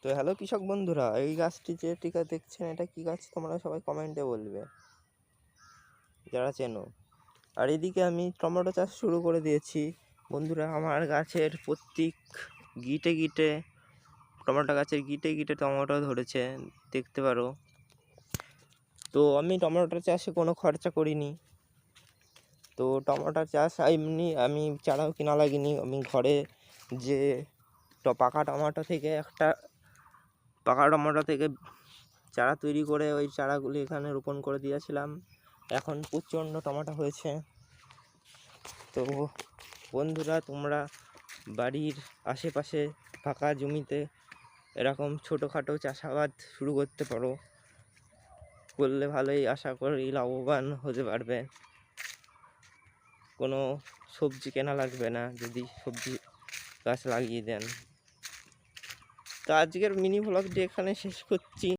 তো হ্যালো কৃষক বন্ধুরা, এই গাছটি যে টিকা দেখছেন এটা কি গাছ তোমরা সবাই কমেন্টে বলবে যারা চেনো। আর এদিকে আমি টমেটো চাষ শুরু করে দিয়েছি বন্ধুরা। আমার গাছের প্রত্যেক গিটে গিটে টমেটো গাছের গিটে গিটে টমেটো ধরেছে, দেখতে পারো। তো আমি টমেটো চাষে কোনো খরচা করিনি। তো টমেটো চাষ এমনি আমি চারাও কিনা লাগিনি, আমি ঘরে যে পাকা টমেটো থেকে চারা তৈরি করে ওই চারাগুলি এখানে রোপণ করে দিয়েছিলাম। এখন প্রচণ্ড টমেটো হয়েছে। তো বন্ধুরা, তোমরা বাড়ির আশেপাশে ফাঁকা জমিতে এরকম ছোটোখাটো চাষাবাদ শুরু করতে পারো, করলে ভালোই আশা করি লাভবান হতে পারবে। কোনো সবজি কেনা লাগবে না যদি সবজি গাছ লাগিয়ে দেন। তো আজকের মিনি ভ্লগটি এখানে শেষ করছি।